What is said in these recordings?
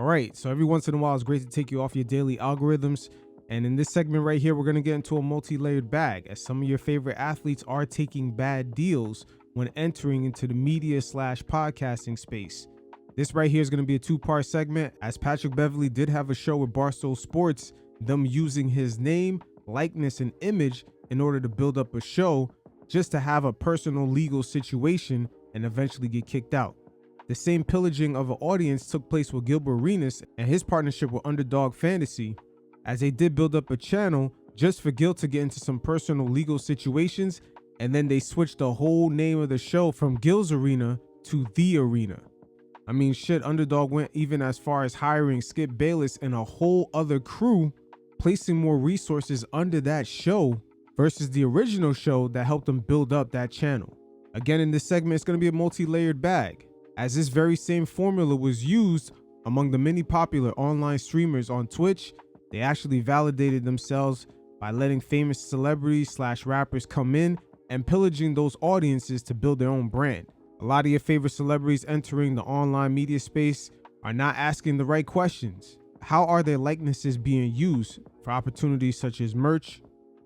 All right, so every once in a while, it's great to take you off your daily algorithms. And in this segment right here, we're going to get into a multi-layered bag, as some of your favorite athletes are taking bad deals when entering into the media/podcasting space. This right here is going to be a two-part segment, as Patrick Beverley did have a show with Barstool Sports, them using his name, likeness, and image in order to build up a show just to have a personal legal situation and eventually get kicked out. The same pillaging of an audience took place with Gilbert Arenas and his partnership with Underdog Fantasy, as they did build up a channel just for Gil to get into some personal legal situations, and then they switched the whole name of the show from Gil's Arena to The Arena. I mean, shit, Underdog went even as far as hiring Skip Bayless and a whole other crew, placing more resources under that show versus the original show that helped them build up that channel. Again, in this segment, it's going to be a multi-layered bag, as this very same formula was used among the many popular online streamers on Twitch. They actually validated themselves by letting famous celebrities/rappers come in and pillaging those audiences to build their own brand. A lot of your favorite celebrities entering the online media space are not asking the right questions. How are their likenesses being used for opportunities such as merch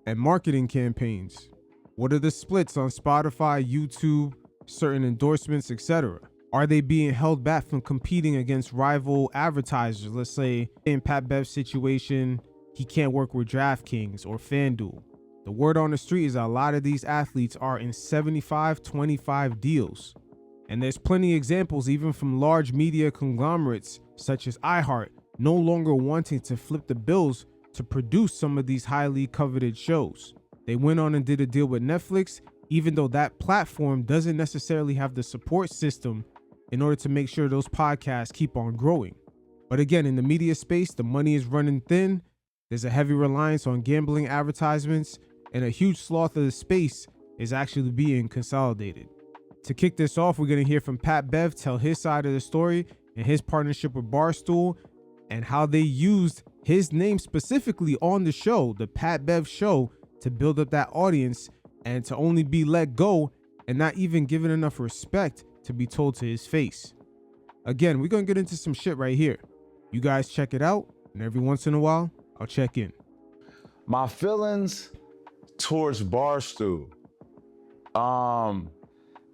and marketing campaigns? What are the splits on Spotify, YouTube, certain endorsements, etc.? Are they being held back from competing against rival advertisers? Let's say in Pat Bev's situation, he can't work with DraftKings or FanDuel. The word on the street is that a lot of these athletes are in 75-25 deals. And there's plenty of examples even from large media conglomerates such as iHeart no longer wanting to flip the bills to produce some of these highly coveted shows. They went on and did a deal with Netflix, even though that platform doesn't necessarily have the support system in order to make sure those podcasts keep on growing. But again, in the media space, the money is running thin. There's a heavy reliance on gambling advertisements, and a huge swath of the space is actually being consolidated. To kick this off, we're going to hear from Pat Bev tell his side of the story and his partnership with Barstool and how they used his name specifically on the show, the Pat Bev Show, to build up that audience and to only be let go and not even given enough respect to be told to his face. Again, we're going to get into some shit right here. You guys check it out, and every once in a while, I'll check in. My feelings towards Barstool.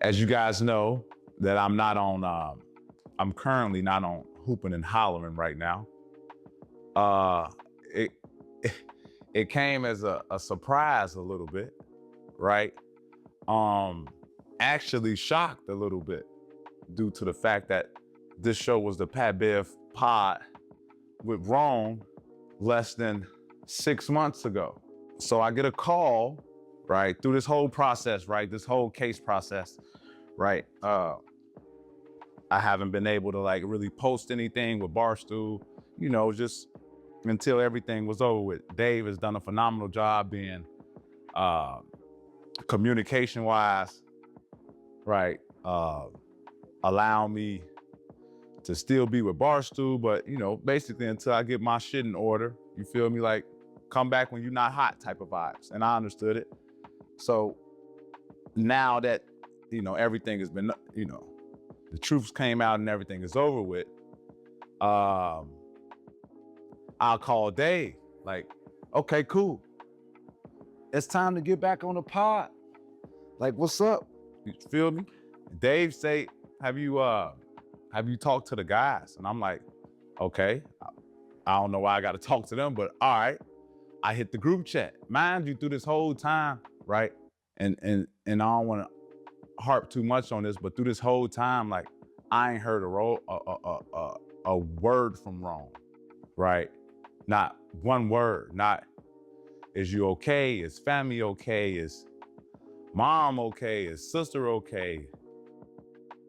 As you guys know, that I'm not on, I'm currently not on Hooping and Hollering right now. It came as a surprise a little bit, right? Actually shocked a little bit due to the fact that this show was the Pat Bev pod with Rome less than 6 months ago. So I get a call, right, through this whole process, right, this whole case process, right? I haven't been able to like really post anything with Barstool, you know, just until everything was over with. Dave has done a phenomenal job being communication-wise, right? Allowing me to still be with Barstool, but you know, basically until I get my shit in order, you feel me? Like, come back when you're not hot type of vibes. And I understood it. So now that, you know, everything has been, you know, the truths came out and everything is over with, I'll call Dave, like, okay, cool. It's time to get back on the pod. Like, what's up? You feel me? Dave say, have you talked to the guys? And I'm like, okay. I don't know why I got to talk to them, but all right. I hit the group chat. Mind you, through this whole time, right? And I don't want to harp too much on this, but through this whole time, like, I ain't heard a word from Rome, right? Not one word. Not, is you okay? Is family okay? Is mom okay? Is sister okay?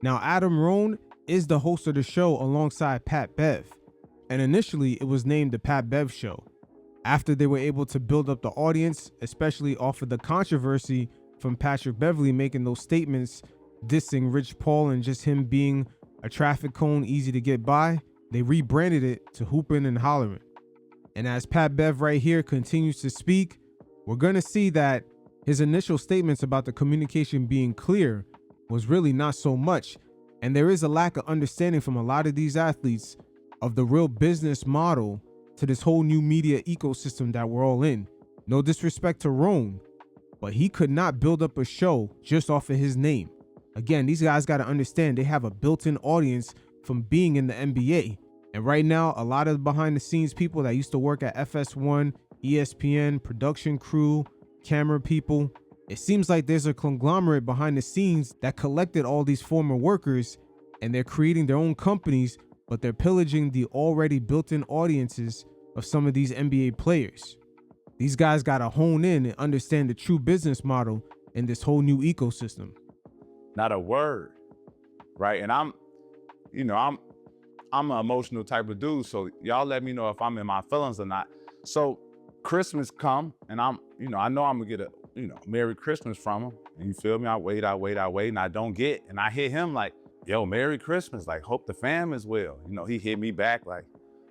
Now, Adam Rohn is the host of the show alongside Pat Bev, and initially it was named the Pat Bev Show. After they were able to build up the audience, especially off of the controversy from Patrick Beverley making those statements dissing Rich Paul and just him being a traffic cone easy to get by, they rebranded it to Hoopin' and Hollering. And as Pat Bev right here continues to speak, we're going to see that his initial statements about the communication being clear was really not so much. And there is a lack of understanding from a lot of these athletes of the real business model to this whole new media ecosystem that we're all in. No disrespect to Roan, but he could not build up a show just off of his name. Again, these guys got to understand they have a built-in audience from being in the NBA. And right now, a lot of behind the scenes people that used to work at FS1, ESPN, production crew, camera people, it seems like there's a conglomerate behind the scenes that collected all these former workers, and they're creating their own companies, but they're pillaging the already built-in audiences of some of these NBA players. These guys got to hone in and understand the true business model in this whole new ecosystem. Not a word, right? And I'm an emotional type of dude, so y'all let me know if I'm in my feelings or not. So Christmas come, and I know I'm gonna get a Merry Christmas from him. And you feel me? I wait, and I don't get. And I hit him like, yo, Merry Christmas. Like, hope the fam is well. He hit me back like,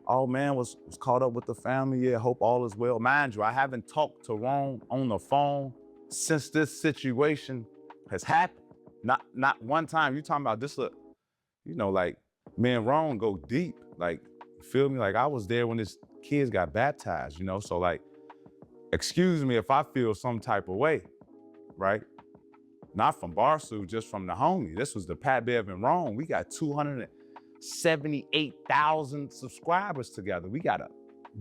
oh man, was caught up with the family. Yeah, hope all is well. Mind you, I haven't talked to Ron on the phone since this situation has happened. Not one time. You talking about this? Like me and Ron go deep. Like, you feel me? Like I was there when his kids got baptized. So like, excuse me if I feel some type of way, right? Not from Barstool, just from the homie. This was the Pat Bev and Ron. We got 278,000 subscribers together. We got a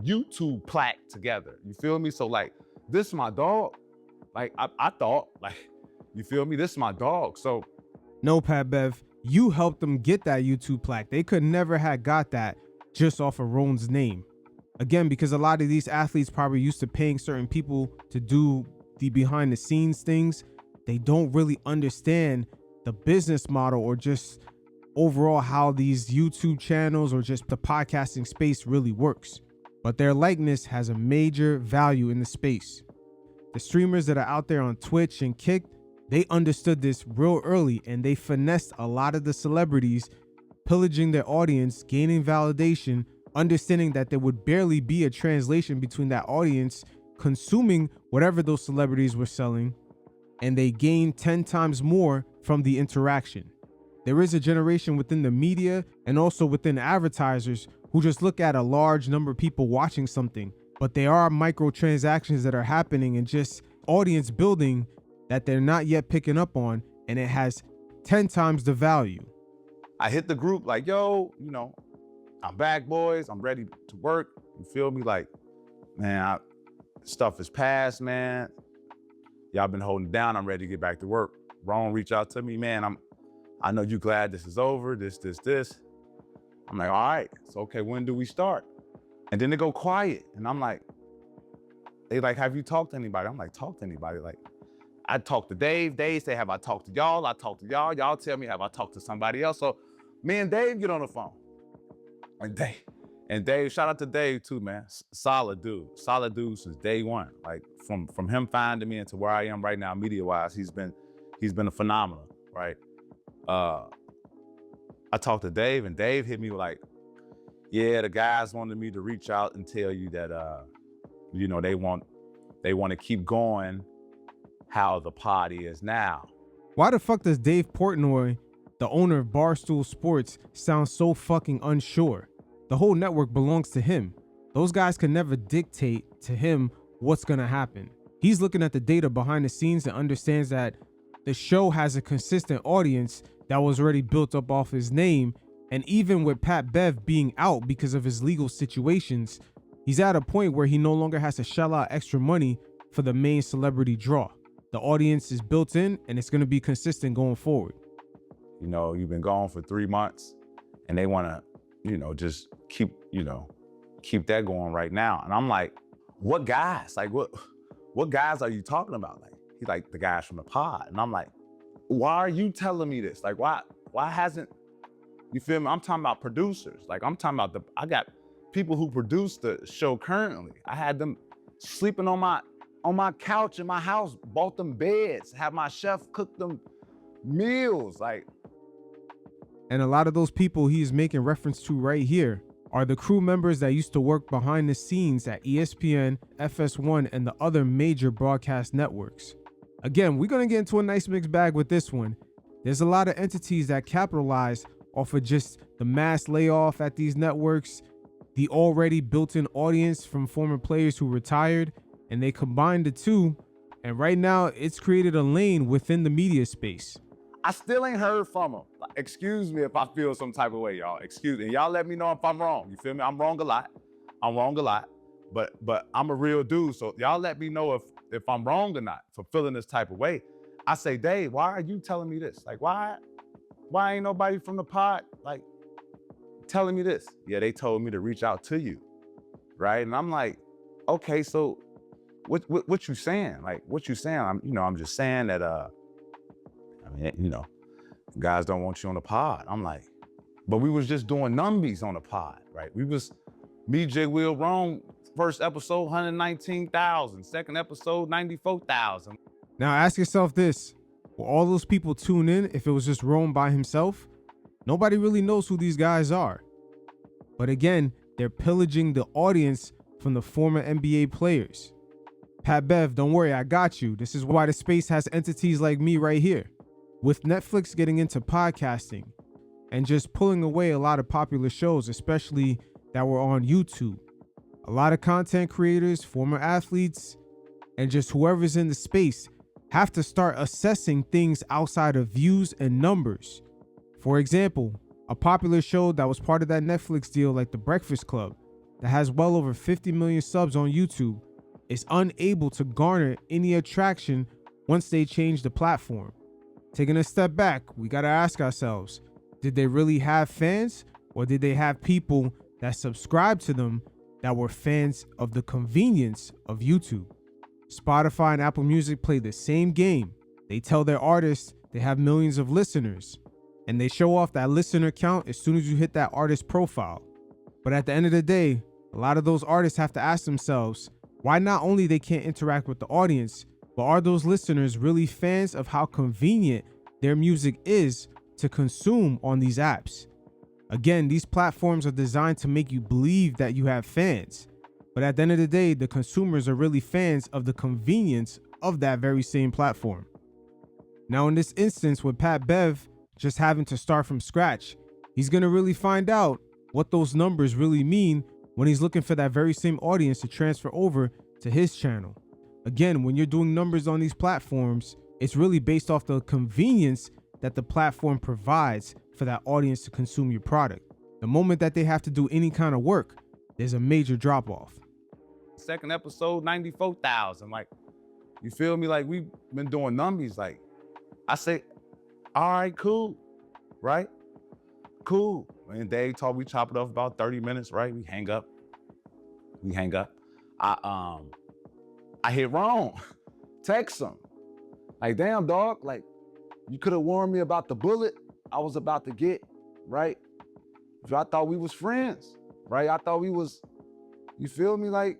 YouTube plaque together. You feel me? So like, this is my dog. Like I thought, like, you feel me? This is my dog. So no, Pat Bev, you helped them get that YouTube plaque. They could never have got that just off of Ron's name. Again, because a lot of these athletes probably used to paying certain people to do the behind the scenes things. They don't really understand the business model or just overall how these YouTube channels or just the podcasting space really works. But their likeness has a major value in the space. The streamers that are out there on Twitch and Kick, they understood this real early, and they finessed a lot of the celebrities, pillaging their audience, gaining validation, understanding that there would barely be a translation between that audience consuming whatever those celebrities were selling, and they gained 10 times more from the interaction. There is a generation within the media and also within advertisers who just look at a large number of people watching something, but there are microtransactions that are happening and just audience building that they're not yet picking up on, and it has 10 times the value. I hit the group like, yo, I'm back, boys. I'm ready to work. You feel me? Like, man, stuff is past, man. Y'all been holding it down. I'm ready to get back to work. Ron reached out to me, man. I know you glad this is over, this. I'm like, all right, so okay, when do we start? And then they go quiet. And I'm like, they like, have you talked to anybody? I'm like, talk to anybody? Like, I talked to Dave. Dave say, have I talked to y'all? I talked to y'all. Y'all tell me, have I talked to somebody else? So me and Dave get on the phone. And Dave, shout out to Dave too, man. Solid dude since day one. Like from him finding me into where I am right now, media-wise, he's been a phenomenal, right? I talked to Dave, and Dave hit me like, yeah, the guys wanted me to reach out and tell you that, they want to keep going how the party is now. Why the fuck does Dave Portnoy, the owner of Barstool Sports, sound so fucking unsure? The whole network belongs to him. Those guys can never dictate to him what's gonna happen. He's looking at the data behind the scenes and understands that the show has a consistent audience that was already built up off his name. And even with Pat Bev being out because of his legal situations, he's at a point where he no longer has to shell out extra money for the main celebrity draw. The audience is built in, and it's gonna be consistent going forward. You've been gone for 3 months, and they wanna, just keep that going right now. And I'm like, what guys? Like, what guys are you talking about? Like, he's like, the guys from the pod. And I'm like, why are you telling me this? Like, why hasn't, you feel me? I'm talking about producers. Like, I'm talking about I got people who produce the show currently. I had them sleeping on my couch in my house, bought them beds, have my chef cook them meals. Like, and a lot of those people he's making reference to right here are the crew members that used to work behind the scenes at ESPN, FS1, and the other major broadcast networks. Again, we're going to get into a nice mixed bag with this one. There's a lot of entities that capitalize off of just the mass layoff at these networks, the already built-in audience from former players who retired, and they combined the two, and right now it's created a lane within the media space. I still ain't heard from them. Excuse me if I feel some type of way, y'all. Excuse me. And y'all let me know if I'm wrong. You feel me? I'm wrong a lot. But I'm a real dude. So y'all let me know if I'm wrong or not for feeling this type of way. I say, Dave, why are you telling me this? Like, why ain't nobody from the pod like telling me this? Yeah, they told me to reach out to you, right? And I'm like, okay, so what you saying? Like, what you saying? I'm just saying that guys don't want you on the pod. I'm like, but we was just doing numbies on the pod, right? We was me, J. Will, Wrong, first episode 119,000, second episode 94,000. Now ask yourself this: will all those people tune in if it was just Rome by himself? Nobody really knows who these guys are. But again, they're pillaging the audience from the former NBA players. Pat Bev, don't worry, I got you. This is why the space has entities like me right here. With Netflix getting into podcasting and just pulling away a lot of popular shows, especially that were on YouTube, a lot of content creators, former athletes, and just whoever's in the space have to start assessing things outside of views and numbers. For example, a popular show that was part of that Netflix deal, like The Breakfast Club, that has well over 50 million subs on YouTube, is unable to garner any attraction once they change the platform. Taking a step back, we gotta ask ourselves, did they really have fans, or did they have people that subscribed to them that were fans of the convenience of YouTube? Spotify and Apple Music play the same game. They tell their artists they have millions of listeners, and they show off that listener count as soon as you hit that artist profile. But at the end of the day, a lot of those artists have to ask themselves why not only they can't interact with the audience, but are those listeners really fans of how convenient their music is to consume on these apps? Again, these platforms are designed to make you believe that you have fans, but at the end of the day, the consumers are really fans of the convenience of that very same platform. Now, in this instance, with Pat Bev just having to start from scratch, he's going to really find out what those numbers really mean when he's looking for that very same audience to transfer over to his channel. Again, when you're doing numbers on these platforms, it's really based off the convenience that the platform provides for that audience to consume your product. The moment that they have to do any kind of work, there's a major drop off. Second episode 94,000. Like, you feel me? Like, we've been doing numbies. Like, I say, all right, cool, right? Cool. And Dave told we chop it off about 30 minutes, right? We hang up. I hit wrong. Text him. Like, damn, dog, like, you could have warned me about the bullet I was about to get, right? I thought we was friends, right? I thought we was, you feel me? Like,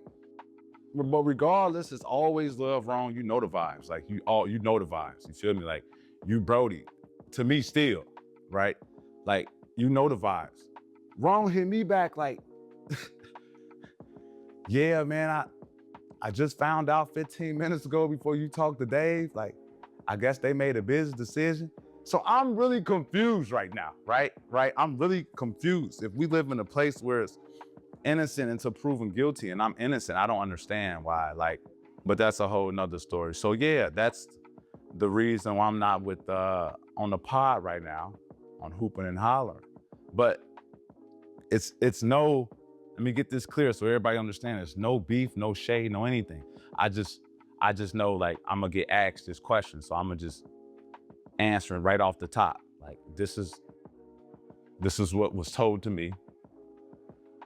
but regardless, it's always love wrong. You know the vibes. Like, you know the vibes. You feel me? Like, you Brody, to me still, right? Like, you know the vibes. Wrong hit me back like, yeah, man, I just found out 15 minutes ago before you talked to Dave. Like, I guess they made a business decision. So I'm really confused right now, right? I'm really confused. If we live in a place where it's innocent until proven guilty, and I'm innocent, I don't understand why, like, but that's a whole nother story. So yeah, that's the reason why I'm not with on the pod right now on Hooping and Hollering. But it's no, let me get this clear so everybody understands. There's no beef, no shade, no anything. I just know, like, I'm gonna get asked this question, so I'm gonna just answer it right off the top. Like, this is what was told to me,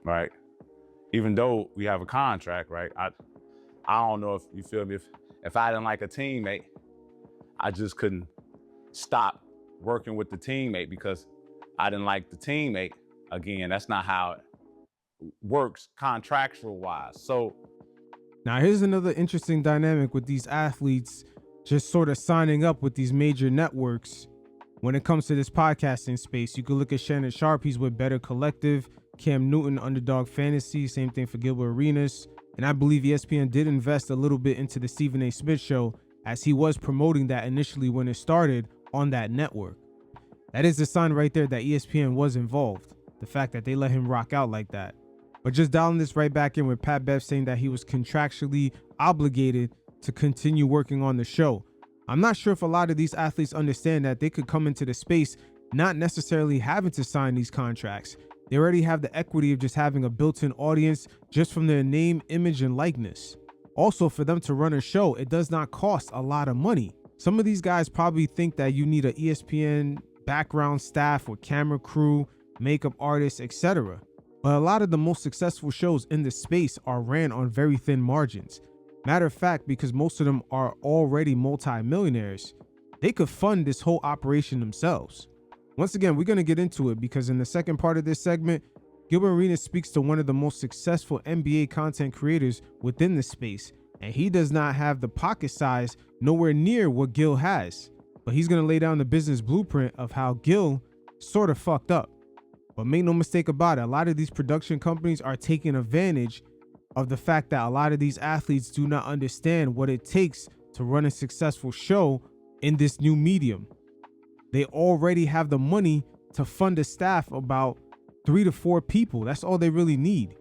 right? Even though we have a contract, right? I don't know if you feel me. If I didn't like a teammate, I just couldn't stop working with the teammate because I didn't like the teammate. Again, that's not how it works contractual wise. So now here's another interesting dynamic with these athletes just sort of signing up with these major networks. When it comes to this podcasting space, you could look at Shannon Sharp. He's with Better Collective, Cam Newton, Underdog Fantasy, same thing for Gilbert Arenas. And I believe ESPN did invest a little bit into the Stephen A. Smith show as he was promoting that initially when it started on that network. That is the sign right there that ESPN was involved. The fact that they let him rock out like that. But just dialing this right back in with Pat Bev saying that he was contractually obligated to continue working on the show. I'm not sure if a lot of these athletes understand that they could come into the space not necessarily having to sign these contracts. They already have the equity of just having a built-in audience just from their name, image, and likeness. Also, for them to run a show, it does not cost a lot of money. Some of these guys probably think that you need an ESPN background staff with camera crew, makeup artists, etc. But a lot of the most successful shows in this space are ran on very thin margins. Matter of fact, because most of them are already multi-millionaires, they could fund this whole operation themselves. Once again, we're going to get into it because in the second part of this segment, Gilbert Arenas speaks to one of the most successful NBA content creators within the space, and he does not have the pocket size nowhere near what Gil has. But he's going to lay down the business blueprint of how Gil sort of fucked up. But make no mistake about it, a lot of these production companies are taking advantage of the fact that a lot of these athletes do not understand what it takes to run a successful show in this new medium. They already have the money to fund a staff about 3 to 4 people. That's all they really need.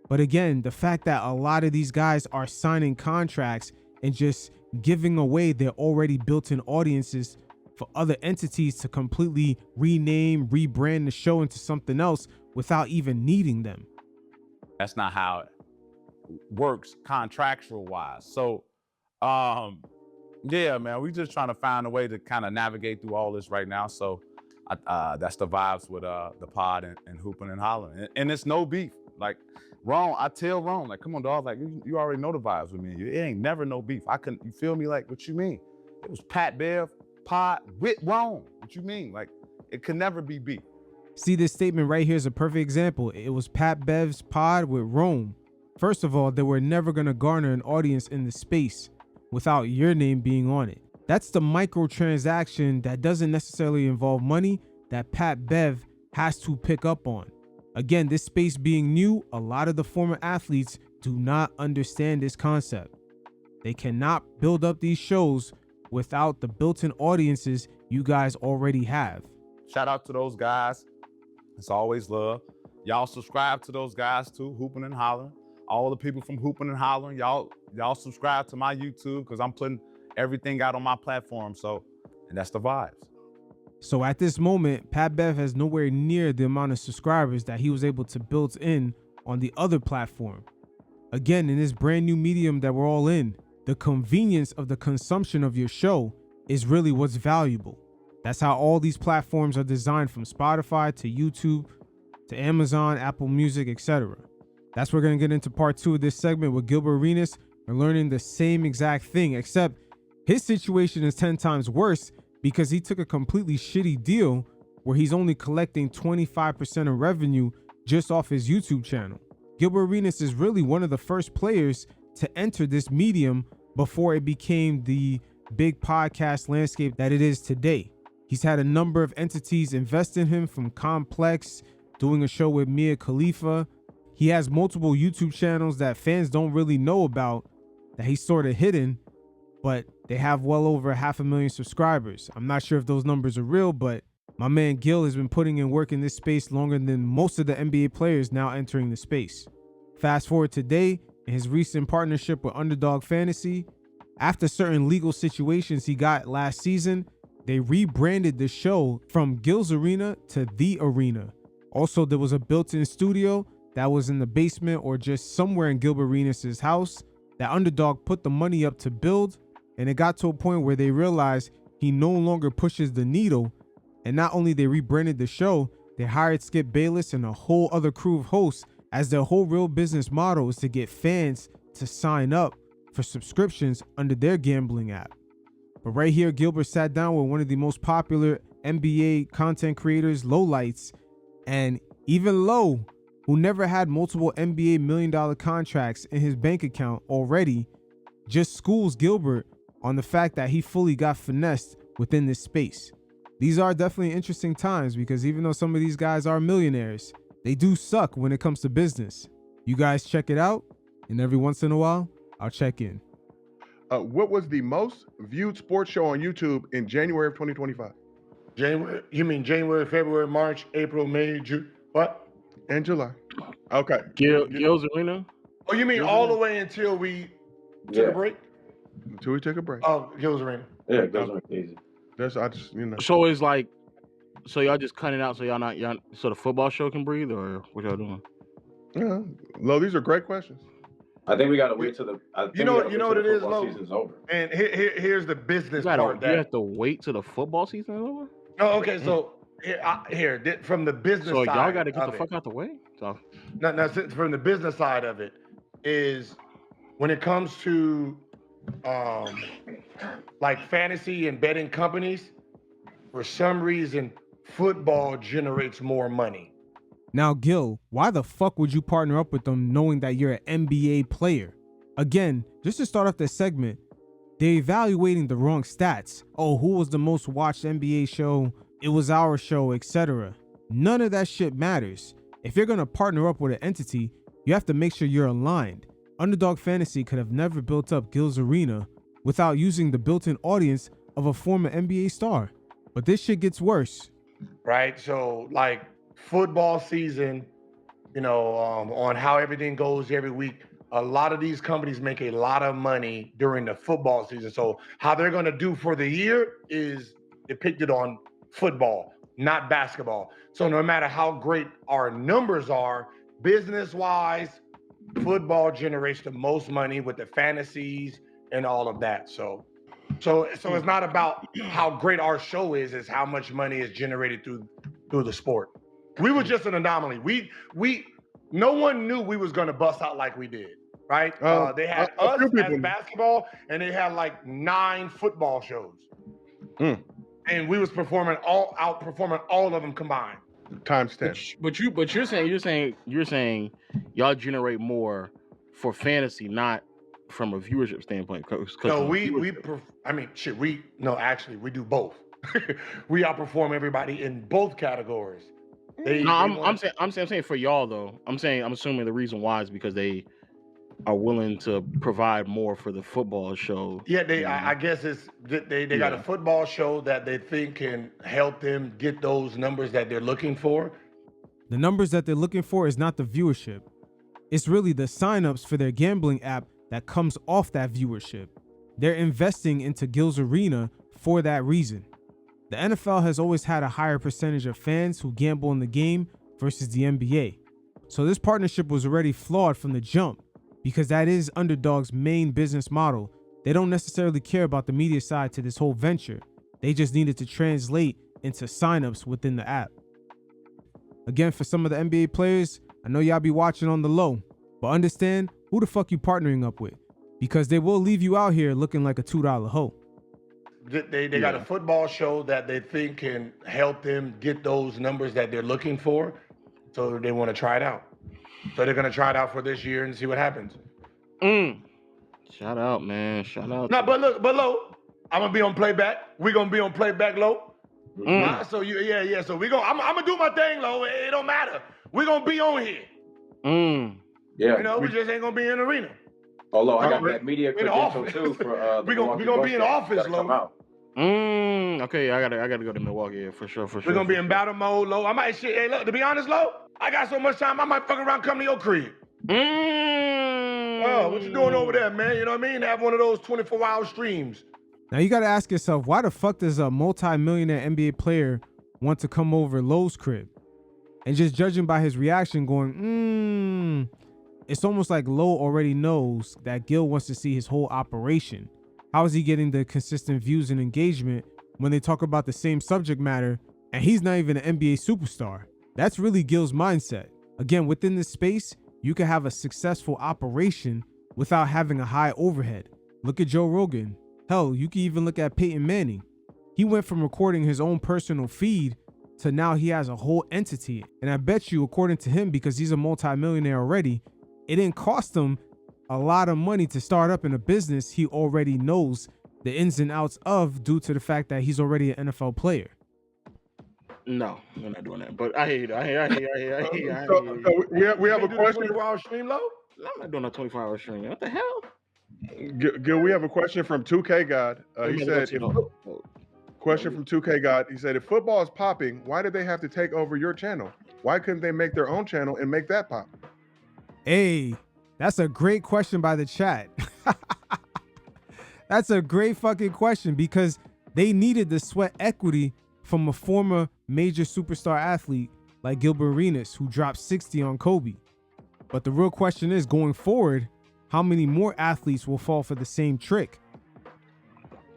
But again, the fact that a lot of these guys are signing contracts and just giving away their already built-in audiences for other entities to completely rename, rebrand the show into something else without even needing them. That's not how it works contractual wise. So, yeah, man, we just trying to find a way to kind of navigate through all this right now. So that's the vibes with the pod and hooping and hollering. And it's no beef. Like, Ron, I tell Ron, like, come on, dog, like, you already know the vibes with me. It ain't never no beef. You feel me? Like, what you mean? It was Pat Bev, pod with Ron. What you mean? Like, it can never be beef. See, this statement right here is a perfect example. It was Pat Bev's pod with Rome. First of all, they were never going to garner an audience in the space without your name being on it. That's the microtransaction that doesn't necessarily involve money that Pat Bev has to pick up on. Again, this space being new, a lot of the former athletes do not understand this concept. They cannot build up these shows without the built-in audiences you guys already have. Shout out to those guys. It's always love. Y'all subscribe to those guys too, Hooping and Hollering. All the people from Hooping and Hollering, y'all subscribe to my YouTube because I'm putting everything out on my platform. So, and that's the vibes. So at this moment, Pat Bev has nowhere near the amount of subscribers that he was able to build in on the other platform. Again, in this brand new medium that we're all in, the convenience of the consumption of your show is really what's valuable. That's how all these platforms are designed, from Spotify to YouTube to Amazon, Apple Music, etc. That's where we're going to get into part 2 of this segment with Gilbert Arenas. We're learning the same exact thing, except his situation is 10 times worse because he took a completely shitty deal where he's only collecting 25% of revenue just off his YouTube channel. Gilbert Arenas is really one of the first players to enter this medium before it became the big podcast landscape that it is today. He's had a number of entities invest in him, from Complex, doing a show with Mia Khalifa. He has multiple YouTube channels that fans don't really know about, that he's sort of hidden, but they have well over 500,000 subscribers. I'm not sure if those numbers are real, but my man Gil has been putting in work in this space longer than most of the NBA players now entering the space. Fast forward today, in his recent partnership with Underdog Fantasy, after certain legal situations he got last season, they rebranded the show from Gil's Arena to The Arena. Also, there was a built-in studio that was in the basement or just somewhere in Gilbert Arenas' house that Underdog put the money up to build, and it got to a point where they realized he no longer pushes the needle. And not only they rebranded the show, they hired Skip Bayless and a whole other crew of hosts, as their whole real business model is to get fans to sign up for subscriptions under their gambling app. But right here, Gilbert sat down with one of the most popular NBA content creators, Lowlights, and even Low, who never had multiple NBA $1 million contracts in his bank account already, just schools Gilbert on the fact that he fully got finessed within this space. These are definitely interesting times because even though some of these guys are millionaires, they do suck when it comes to business. You guys check it out, and every once in a while, I'll check in. What was the most viewed sports show on YouTube in January of 2025? January? You mean January, February, March, April, May, June? What? And July. Okay. Gil's Arena. Oh, you mean Gil's all Arena. the way until we took a break? Until we take a break. Oh, Gil's Arena. Yeah, Gil's Arena. Easy. That's I just So it's like, so y'all just cutting it out so so the football show can breathe, or what y'all doing? Yeah. Lo, these are great questions. I think we gotta wait till the. You know what it is, Lo? Season's over. And here's the business part. You have to wait till the football season is over. Oh, okay. So from the business So side, y'all got to get the fuck out the way. So now, from the business side of it is when it comes to like fantasy and betting companies, for some reason, football generates more money. Now, Gil, why the fuck would you partner up with them knowing that you're an NBA player? Again, just to start off this segment, they're evaluating the wrong stats. Oh, who was the most watched NBA show? It was our show, etc. None of that shit matters. If you're gonna partner up with an entity, you have to make sure you're aligned. Underdog Fantasy could have never built up Gil's Arena without using the built-in audience of a former NBA star. But this shit gets worse. Right? So, like, football season, on how everything goes every week, a lot of these companies make a lot of money during the football season. So how they're going to do for the year is depicted on football, not basketball. So no matter how great our numbers are, business-wise, football generates the most money with the fantasies and all of that. So it's not about how great our show is, it's how much money is generated through the sport. We were just an anomaly. No one knew we was gonna bust out like we did, right? They had us as basketball, and they had like 9 football shows, and we was outperforming all of them combined. Times 10. But you're saying y'all generate more for fantasy, not from a viewership standpoint. No, we do both. We outperform everybody in both categories. I'm saying for y'all though. I'm assuming the reason why is because they are willing to provide more for the football show. Yeah, I guess it's they got a football show that they think can help them get those numbers that they're looking for. The numbers that they're looking for is not the viewership. It's really the signups for their gambling app that comes off that viewership. They're investing into Gil's Arena for that reason. The NFL has always had a higher percentage of fans who gamble in the game versus the NBA. So this partnership was already flawed from the jump because that is Underdog's main business model. They don't necessarily care about the media side to this whole venture. They just needed to translate into signups within the app. Again, for some of the NBA players, I know y'all be watching on the low, but understand who the fuck you partnering up with, because they will leave you out here looking like a $2 hoe. They got a football show that they think can help them get those numbers that they're looking for, so they want to try it out. So they're gonna try it out for this year and see what happens. Shout out, man. Shout out. No, but Lo, I'm gonna be on playback. We're gonna be on playback, Lo. So So I'm gonna do my thing, Lo. It don't matter. We're gonna be on here. Yeah. We just ain't gonna be in the arena. Although I got that media credential too for we're gonna be in office, Lo. Okay, I gotta go to Milwaukee for sure. We're gonna be in battle mode, Lo. I might hey, look, to be honest, Lo, I got so much time I might fuck around come to your crib. Oh, what you doing over there, man? You know what I mean? Have one of those 24-hour streams. Now you gotta ask yourself, why the fuck does a multi-millionaire NBA player want to come over Lowe's crib? And just judging by his reaction going, it's almost like Lowe already knows that Gil wants to see his whole operation. How is he getting the consistent views and engagement when they talk about the same subject matter and he's not even an NBA superstar? That's really Gil's mindset. Again, within this space, you can have a successful operation without having a high overhead. Look at Joe Rogan. Hell, you can even look at Peyton Manning. He went from recording his own personal feed to now he has a whole entity. And I bet you, according to him, because he's a multimillionaire already, it didn't cost him a lot of money to start up in a business he already knows the ins and outs of due to the fact that he's already an NFL player. No, we're not doing that. But I hear you. I hear you. So we have a question. 24-hour stream, Lo? I'm not doing a 24-hour stream. What the hell? Gil, we have a question from 2K God. He said, Question from 2K God. He said, if football is popping, why did they have to take over your channel? Why couldn't they make their own channel and make that pop? Hey, that's a great question by the chat. That's a great fucking question because they needed the sweat equity from a former major superstar athlete like Gilbert Arenas, who dropped 60 on Kobe. But the real question is, going forward, how many more athletes will fall for the same trick?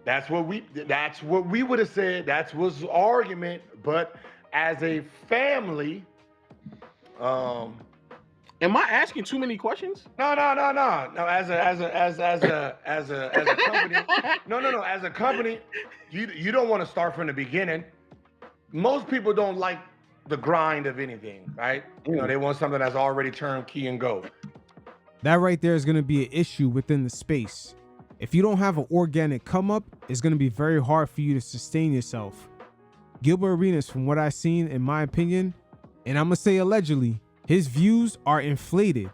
That's what we would have said. That was the argument. But as a family, Am I asking too many questions? No. As a company, no. As a company, you don't want to start from the beginning. Most people don't like the grind of anything, right? You know, they want something that's already turnkey and go. That right there is going to be an issue within the space. If you don't have an organic come up, it's going to be very hard for you to sustain yourself. Gilbert Arenas, from what I've seen, in my opinion, and I'm going to say allegedly, his views are inflated.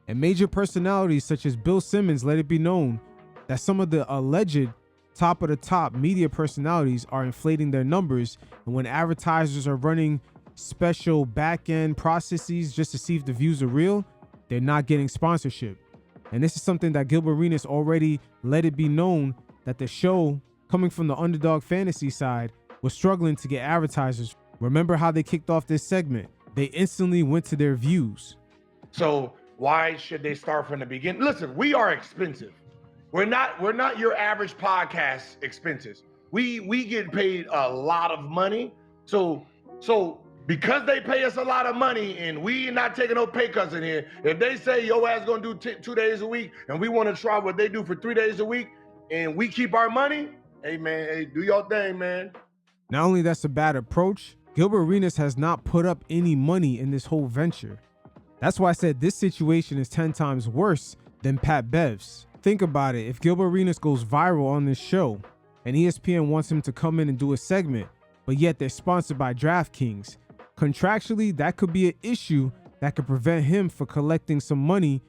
And major personalities such as Bill Simmons let it be known that some of the alleged top of the top media personalities are inflating their numbers. And when advertisers are running special back end processes just to see if the views are real, they're not getting sponsorship. And this is something that Gilbert Arenas already let it be known that the show, coming from the underdog fantasy side, was struggling to get advertisers. Remember how they kicked off this segment? They instantly went to their views. So why should they start from the beginning? Listen, we are expensive. We're not your average podcast expenses. We get paid a lot of money. So because they pay us a lot of money and we not taking no pay cuts in here, if they say your ass gonna do 2 days a week and we want to try what they do for 3 days a week and we keep our money, hey man, hey, do your thing, man. Not only that's a bad approach, Gilbert Arenas has not put up any money in this whole venture. That's why I said this situation is 10 times worse than Pat Bev's. Think about it. If Gilbert Arenas goes viral on this show and ESPN wants him to come in and do a segment, but yet they're sponsored by DraftKings, contractually, that could be an issue that could prevent him from collecting some money.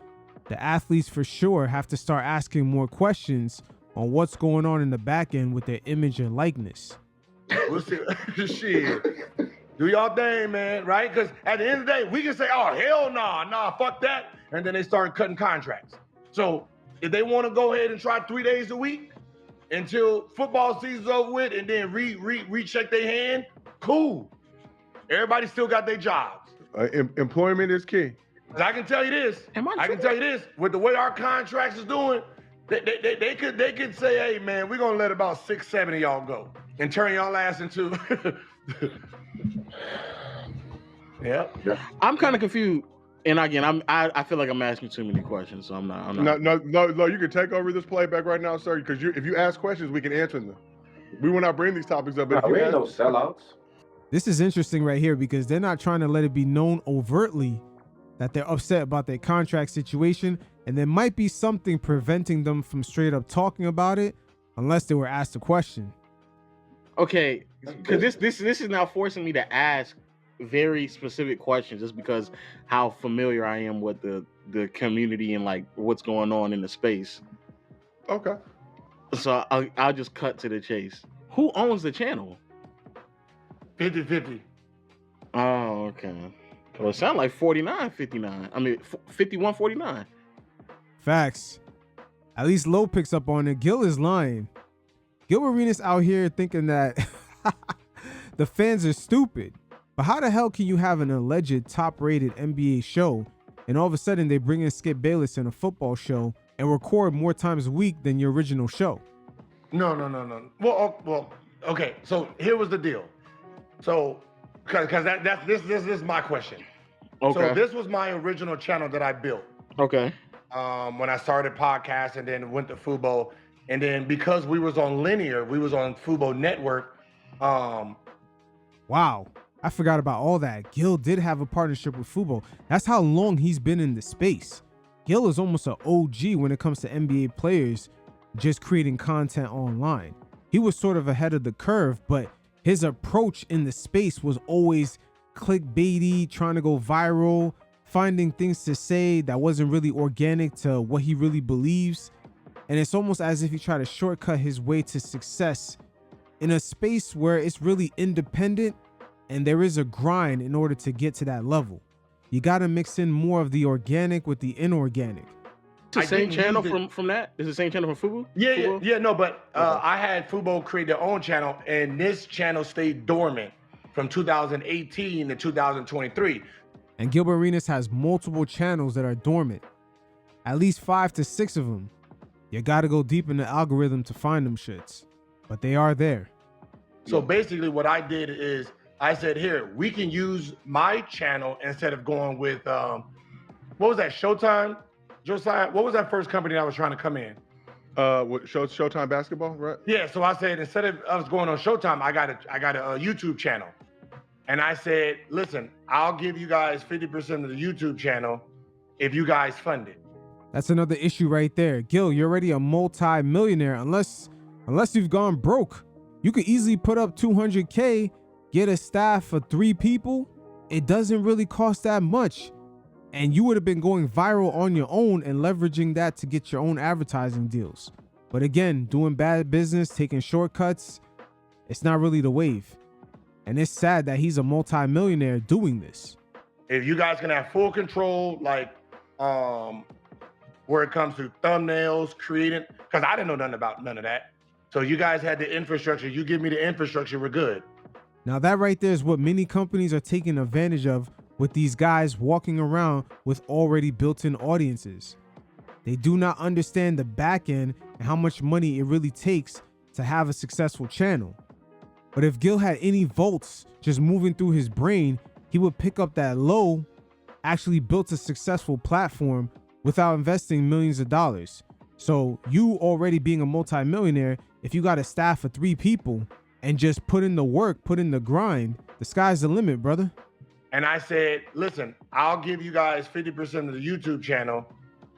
The athletes for sure have to start asking more questions on what's going on in the back end with their image and likeness. We'll see. Shit. Do y'all thing, man, right? Because at the end of the day, we can say, oh, hell nah, fuck that. And then they start cutting contracts. So if they want to go ahead and try 3 days a week until football season's over with and then recheck their hand, cool. Everybody still got their jobs. Employment is key. I can tell you this. I can tell you this. With the way our contracts is doing, they could say, hey man, we're gonna let about 6, 7 of y'all go and turn y'all ass into. Yeah. I'm kind of confused. And again, I feel like I'm asking too many questions, so I'm not. No, you can take over this playback right now, sir, because if you ask questions, we can answer them. We will not bring these topics up. But we ain't no sellouts. This is interesting right here because they're not trying to let it be known overtly that they're upset about their contract situation, and there might be something preventing them from straight up talking about it unless they were asked a question. Okay, because this is now forcing me to ask very specific questions just because how familiar I am with the community and like what's going on in the space. Okay. So I'll just cut to the chase. Who owns the channel? 50-50. Oh, okay. Well, it sounds like 49-59. I mean, 51-49. Facts. At least Low picks up on it. Gil is lying. Gilbert Arenas out here thinking that the fans are stupid. But how the hell can you have an alleged top-rated NBA show and all of a sudden they bring in Skip Bayless in a football show and record more times a week than your original show? No. Well, okay. So here was the deal. So, because this is my question. Okay. So this was my original channel that I built. Okay. When I started podcast and then went to Fubo, and then because we was on linear, we was on Fubo Network. Wow. I forgot about all that. Gil did have a partnership with Fubo. That's how long he's been in the space. Gil is almost an OG when it comes to NBA players just creating content online. He was sort of ahead of the curve, but his approach in the space was always clickbaity, trying to go viral, finding things to say that wasn't really organic to what he really believes. And it's almost as if he tried to shortcut his way to success in a space where it's really independent and there is a grind in order to get to that level. You got to mix in more of the organic with the inorganic. It's the same channel from that? Is the same channel from Fubo? Yeah, no, but I had Fubo create their own channel, and this channel stayed dormant from 2018 to 2023. And Gilbert Arenas has multiple channels that are dormant, at least 5 to 6 of them. You got to go deep in the algorithm to find them shits, but they are there. So basically what I did is I said, here, we can use my channel instead of going with, what was that, Showtime? Josiah, what was that first company that was trying to come in? Showtime Basketball, right? Yeah, so I said, instead of us going on Showtime, I got a YouTube channel. And I said, listen, I'll give you guys 50% of the YouTube channel if you guys fund it. That's another issue right there. Gil, you're already a multi-millionaire. Unless you've gone broke. You could easily put up 200K, get a staff of 3 people. It doesn't really cost that much. And you would have been going viral on your own and leveraging that to get your own advertising deals. But again, doing bad business, taking shortcuts, it's not really the wave. And it's sad that he's a multi-millionaire doing this. If you guys can have full control, like where it comes to thumbnails, creating, because I didn't know nothing about none of that. So you guys had the infrastructure. You give me the infrastructure, we're good. Now that right there is what many companies are taking advantage of with these guys walking around with already built-in audiences. They do not understand the back end and how much money it really takes to have a successful channel. But if Gil had any volts just moving through his brain, he would pick up that Low actually built a successful platform without investing millions of dollars. So you already being a multi-millionaire, if you got a staff of 3 people and just put in the work, put in the grind, the sky's the limit, brother. And I said, listen, I'll give you guys 50% of the YouTube channel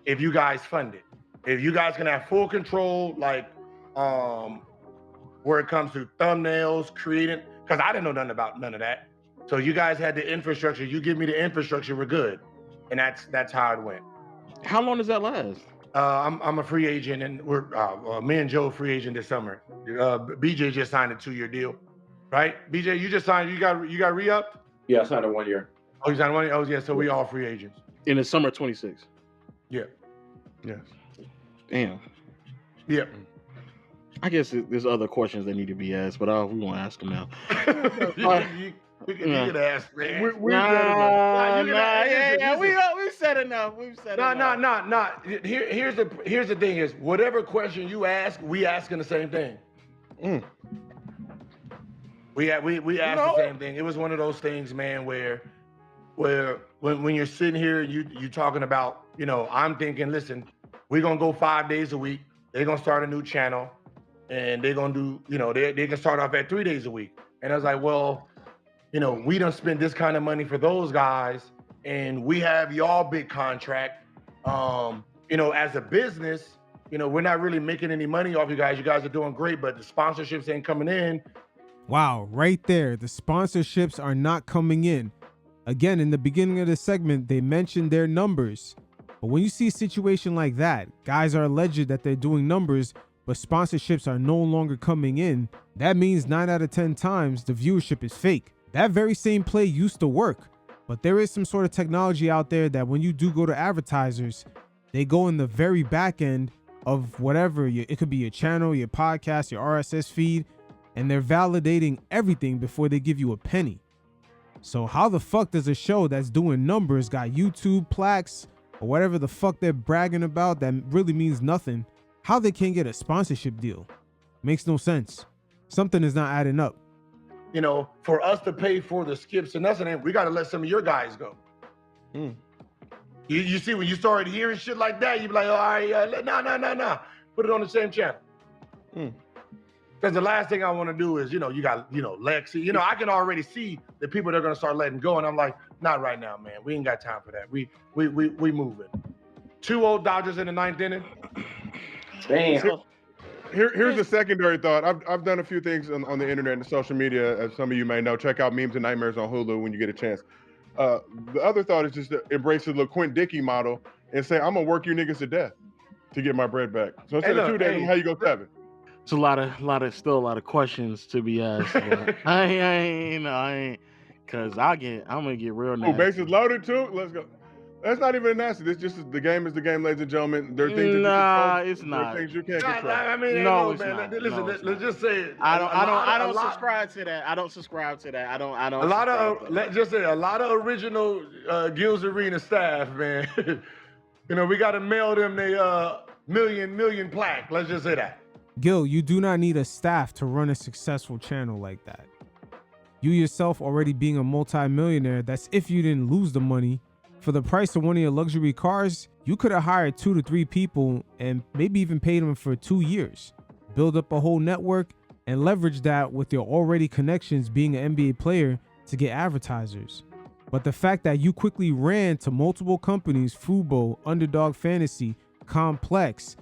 if you guys fund it. If you guys can have full control, like where it comes to thumbnails, creating, because I didn't know nothing about none of that. So you guys had the infrastructure. You give me the infrastructure, we're good. And that's how it went. How long does that last? I'm a free agent, and we're me and Joe free agent this summer. BJ just signed a 2-year deal, right? BJ, you just signed. You got re-upped. Yeah, I signed a 1 year. Oh, you signed 1 year. Oh, yeah. So we all free agents. In the summer 26. Yeah. Yes. Damn. Yeah. I guess there's other questions that need to be asked, but we won't ask them now. You can ask, man. We said enough. We've said enough. No. Here's the thing: is whatever question you ask, we asking the same thing. We asked the same thing. It was one of those things, man, where when you're sitting here, you talking about, I'm thinking, listen, we're gonna go 5 days a week. They're gonna start a new channel, and they're gonna do, they can start off at 3 days a week. And I was like, well, we don't spend this kind of money for those guys, and we have y'all big contract. As a business, we're not really making any money off you guys. You guys are doing great, but the sponsorships ain't coming in. Wow, right there. The sponsorships are not coming in. Again, in the beginning of the segment, they mentioned their numbers. But when you see a situation like that, guys are alleged that they're doing numbers, but sponsorships are no longer coming in. That means 9 out of 10 times the viewership is fake. That very same play used to work, but there is some sort of technology out there that when you do go to advertisers, they go in the very back end of whatever, it could be your channel, your podcast, your RSS feed, and they're validating everything before they give you a penny. So how the fuck does a show that's doing numbers, got YouTube plaques, or whatever the fuck they're bragging about that really means nothing, how they can't get a sponsorship deal? Makes no sense. Something is not adding up. For us to pay for the skips and nothing, we got to let some of your guys go. You see, when you started hearing shit like that, you be like, all right, no. Put it on the same channel. Because the last thing I want to do is, you got, Lexi. I can already see the people that are going to start letting go. And I'm like, not right now, man. We ain't got time for that. We moving. 2 old Dodgers in the 9th inning. Damn. Here's the secondary thought. I've done a few things on the internet and social media, as some of you may know. Check out Memes and Nightmares on Hulu when you get a chance. The other thought is just to embrace the LaQuint Dickey model and say, I'm gonna work you niggas to death to get my bread back. So instead of 2 days, how you go 7? It's still a lot of questions to be asked. But I ain't, cause I'm gonna get real Oh, nasty. bases loaded too. Let's go. That's not even nasty. This just the game is the game, ladies and gentlemen. There are things that you Nah, control. it's there not. are things you can't Nah, control. I mean, hey, No, look, it's man. not. Listen, No, it's let's not. just say it. I don't a lot- subscribe to that. I don't subscribe to that. I don't. A lot subscribe of to that. let's just say a lot of original Gills Arena staff, man. We got to mail them the million plaque. Let's just say that. Gil, you do not need a staff to run a successful channel like that. You yourself already being a multi-millionaire, that's if you didn't lose the money. For the price of one of your luxury cars, you could have hired 2 to 3 people and maybe even paid them for 2 years. Build up a whole network and leverage that with your already connections being an NBA player to get advertisers. But the fact that you quickly ran to multiple companies, Fubo, Underdog Fantasy, Complex,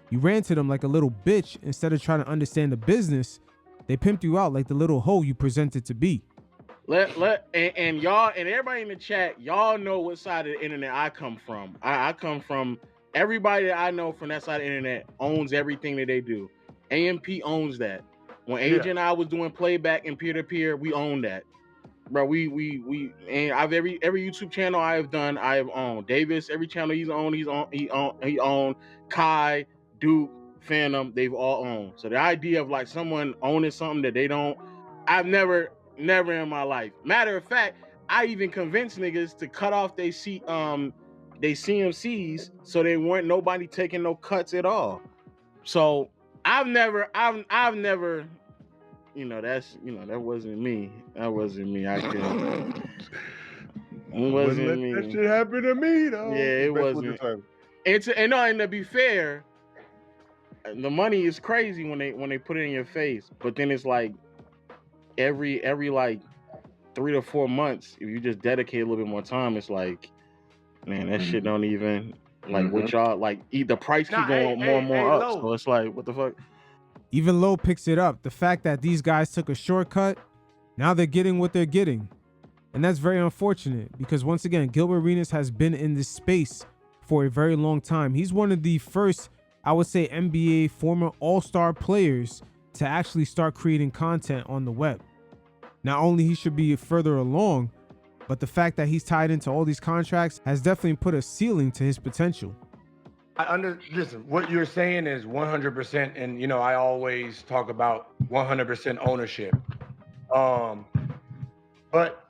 you ran to them like a little bitch instead of trying to understand the business. They pimped you out like the little hoe you presented to be. And y'all and everybody in the chat, y'all know what side of the internet I come from. I come from everybody that I know from that side of the internet owns everything that they do. AMP owns that. When AJ and I was doing playback and peer-to-peer, we own that. Bro, we and I've every YouTube channel I have done, I have owned. Davis, every channel he owned. Kai, Duke, Phantom, they've all owned. So the idea of like someone owning something that they don't, I've never in my life. Matter of fact, I even convinced niggas to cut off they CMCs so they weren't nobody taking no cuts at all. So I've never, that wasn't me. That wasn't me. I couldn't. It wasn't Wouldn't me. let that shit happen to me though. Yeah, it wasn't. And to be fair, the money is crazy when they put it in your face. But then it's like every like 3 to 4 months, if you just dedicate a little bit more time, it's like, man, that shit don't even like what y'all like. The price keep going more and more up. So it's like, what the fuck? Even Low picks it up. The fact that these guys took a shortcut, now they're getting what they're getting. And that's very unfortunate because once again, Gilbert Arenas has been in this space for a very long time. He's one of the first, I would say, NBA former all-star players to actually start creating content on the web. Not only he should be further along, but the fact that he's tied into all these contracts has definitely put a ceiling to his potential. Listen, what you're saying is 100%, and I always talk about 100% ownership. But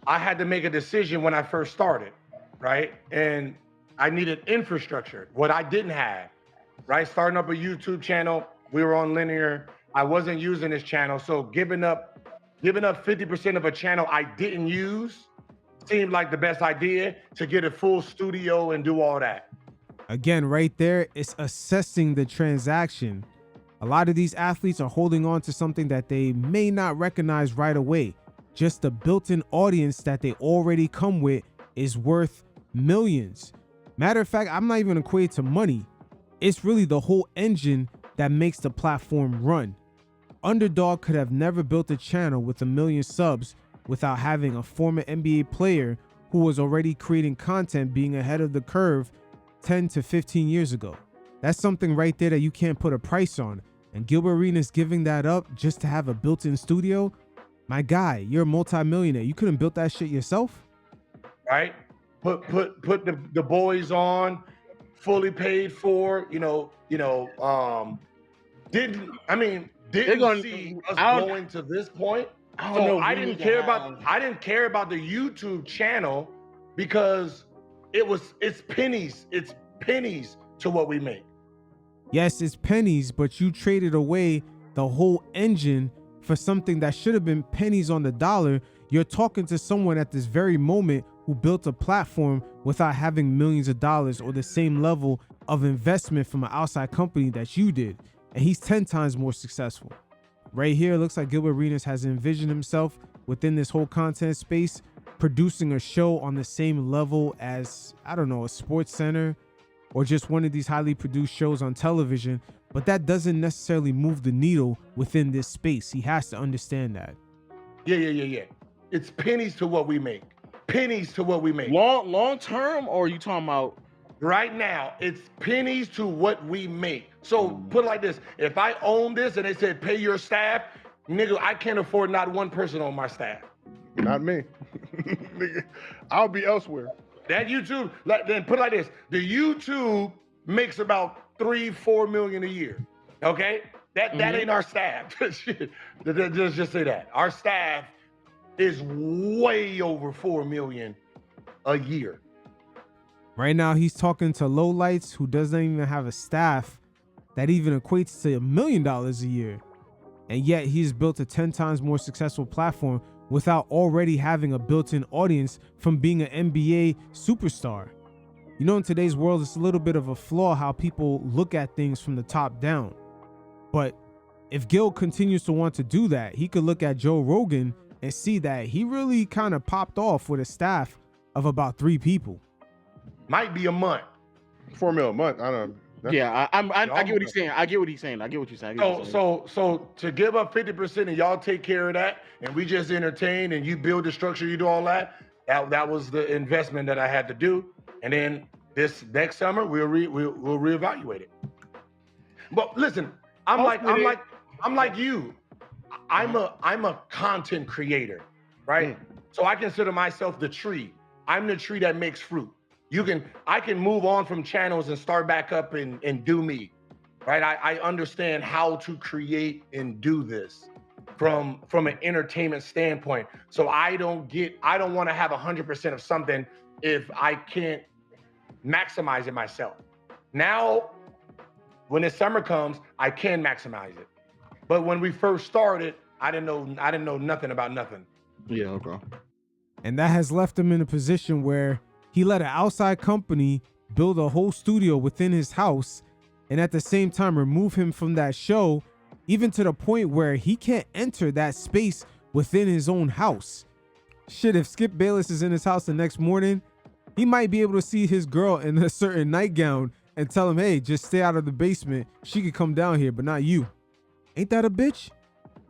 I had to make a decision when I first started, right? And I needed infrastructure, what I didn't have, right? Starting up a YouTube channel, we were on linear. I wasn't using this channel, so giving up 50% of a channel I didn't use seemed like the best idea to get a full studio and do all that. Again, right there, it's assessing the transaction. A lot of these athletes are holding on to something that they may not recognize right away. Just the built-in audience that they already come with is worth millions. Matter of fact, I'm not even equated to money. It's really the whole engine that makes the platform run. Underdog could have never built a channel with 1 million subs without having a former NBA player who was already creating content being ahead of the curve 10 to 15 years ago. That's something right there that you can't put a price on. And Gilbert Arenas giving that up just to have a built-in studio. My guy, you're a multi-millionaire. You couldn't build that shit yourself? Right? Put the boys on, fully paid for, didn't see us going to this point. I didn't care about the YouTube channel because it's pennies to what we make. Yes, it's pennies, but you traded away the whole engine for something that should have been pennies on the dollar. You're talking to someone at this very moment who built a platform without having millions of dollars or the same level of investment from an outside company that you did. And he's 10 times more successful. Right here, it looks like Gilbert Arenas has envisioned himself within this whole content space, producing a show on the same level as, I don't know, a Sports Center or just one of these highly produced shows on television. But that doesn't necessarily move the needle within this space. He has to understand that. Yeah. It's pennies to what we make. Pennies to what we make. Long term, or are you talking about Right now, it's pennies to what we make. So put it like this: if I own this and they said pay your staff, nigga, I can't afford not one person on my staff. Not me. Nigga, I'll be elsewhere. That YouTube, then put it like this: the YouTube makes about 3-4 million a year. Okay, that ain't our staff. Shit. Just say that our staff is way over 4 million a year. Right now, he's talking to lowlights who doesn't even have a staff that even equates to $1 million a year. And yet he's built a 10 times more successful platform without already having a built-in audience from being an NBA superstar. You know, in today's world, it's a little bit of a flaw how people look at things from the top down. But if Gil continues to want to do that, he could look at Joe Rogan and see that he really kind of popped off with a staff of about 3 people. Might be a month. 4 mil a month. I don't know. Yeah, I get what he's saying. I get what he's saying. I get what you're saying. So to give up 50% and y'all take care of that, and we just entertain and you build the structure, you do all that. That was the investment that I had to do. And then this next summer we'll reevaluate it. But listen, I'm like you. I'm a content creator, right? So I consider myself the tree. I'm the tree that makes fruit. I can move on from channels and start back up and do me, right? I understand how to create and do this from an entertainment standpoint. So I don't want to have 100% of something if I can't maximize it myself. Now, when the summer comes, I can maximize it. But when we first started, I didn't know nothing about nothing. Yeah, okay. And that has left him in a position where he let an outside company build a whole studio within his house and at the same time remove him from that show, even to the point where he can't enter that space within his own house. Shit, if Skip Bayless is in his house the next morning, he might be able to see his girl in a certain nightgown and tell him, hey, just stay out of the basement. She could come down here, but not you. Ain't that a bitch?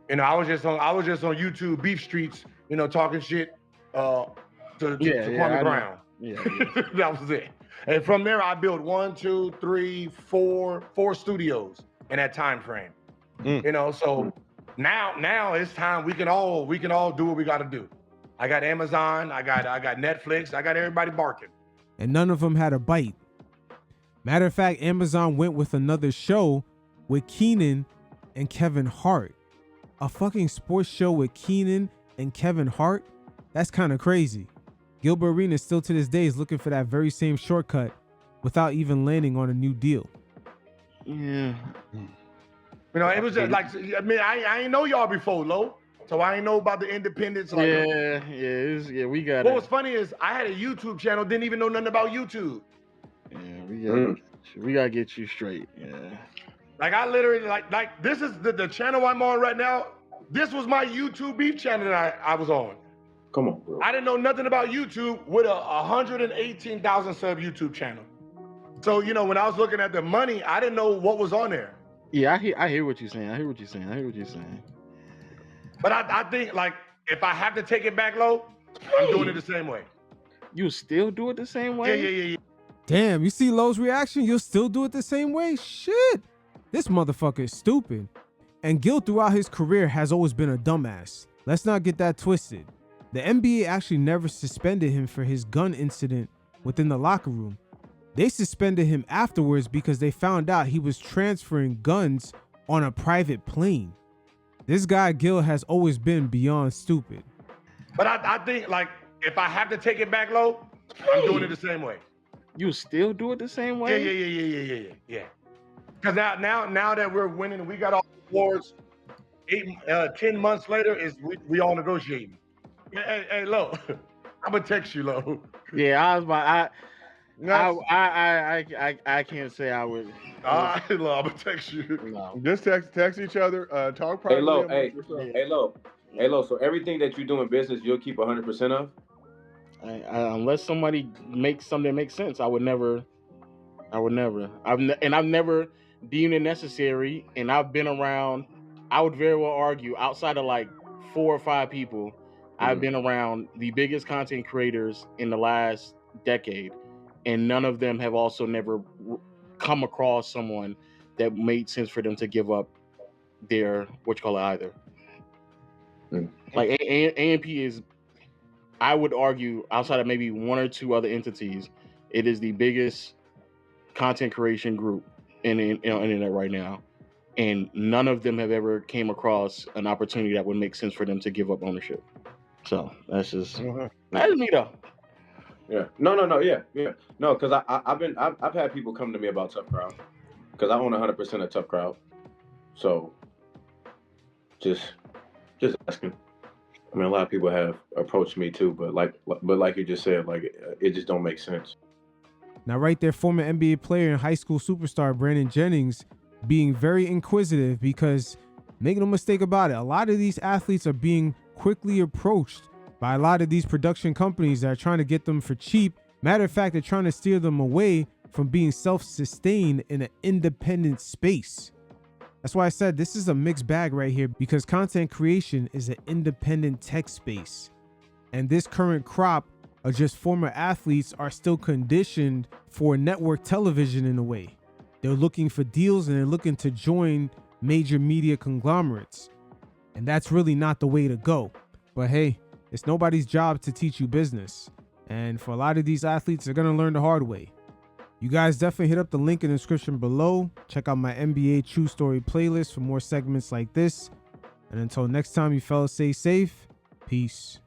You know, I was just on YouTube Beef Streets, you know, talking shit to Kwame Brown. Yeah. That was it. And from there, I built 1, 2, 3, 4 studios in that time frame. You know, so now it's time we can all do what we got to do. I got Amazon, I got Netflix, I got everybody barking. And none of them had a bite. Matter of fact, Amazon went with another show with Keenan and Kevin Hart. A fucking sports show with Keenan and Kevin Hart? That's kind of crazy. Gilbert Arenas still to this day is looking for that very same shortcut without even landing on a new deal. Yeah. You know, it was just like, I mean, I ain't know y'all before, Lo. So I ain't know about the independents. Like, We got What was funny is I had a YouTube channel, didn't even know nothing about YouTube. Yeah, we gotta get you straight. Yeah. Like I literally like this is the channel I'm on right now. This was my YouTube beef channel that I was on. Come on, bro. I didn't know nothing about YouTube with a 118,000 sub YouTube channel. So, you know, when I was looking at the money, I didn't know what was on there. Yeah, I hear what you're saying. I hear what you're saying. But I think, like, if I have to take it back low, I'm doing it the same way. You still do it the same way? Yeah. Damn, you see Lowe's reaction? You'll still do it the same way? Shit. This motherfucker is stupid. And Gil throughout his career has always been a dumbass. Let's not get that twisted. The NBA actually never suspended him for his gun incident within the locker room. They suspended him afterwards because they found out he was transferring guns on a private plane. This guy Gil has always been beyond stupid. But I think, like, if I have to take it back low, I'm doing it the same way. You still do it the same way? Yeah. Because now that we're winning, we got all the awards. 10 months later, we all negotiating. Hey, Lo, I'm gonna text you, Lo. Yeah, I was about. I can't say I would. All right, Lo, I'm gonna text you. No. Just text each other. Talk privately. Hey, Lo. So everything that you do in business, you'll keep 100% of. Unless somebody makes something make sense, I would never. I've never deemed it necessary, and I've been around. I would very well argue, outside of like 4 or 5 people, I've been around the biggest content creators in the last decade, and none of them have also never come across someone that made sense for them to give up their either. Like A&P is, I would argue, outside of maybe one or two other entities, it is the biggest content creation group in internet right now, and none of them have ever came across an opportunity that would make sense for them to give up ownership. So that's just that's me though. Yeah. No. Yeah. No, because I've had people come to me about Tough Crowd because I own 100% of Tough Crowd. So just asking. I mean, a lot of people have approached me too, but like you just said, like it just don't make sense. Now, right there, former NBA player and high school superstar Brandon Jennings being very inquisitive, because make no mistake about it, a lot of these athletes are being quickly approached by a lot of these production companies that are trying to get them for cheap. Matter of fact, they're trying to steer them away from being self-sustained in an independent space. That's why I said this is a mixed bag right here, because content creation is an independent tech space. And this current crop of just former athletes are still conditioned for network television in a way. They're looking for deals and they're looking to join major media conglomerates. And that's really not the way to go. But hey, it's nobody's job to teach you business. And for a lot of these athletes, they're going to learn the hard way. You guys definitely hit up the link in the description below. Check out my NBA True Story playlist for more segments like this. And until next time, you fellas stay safe. Peace.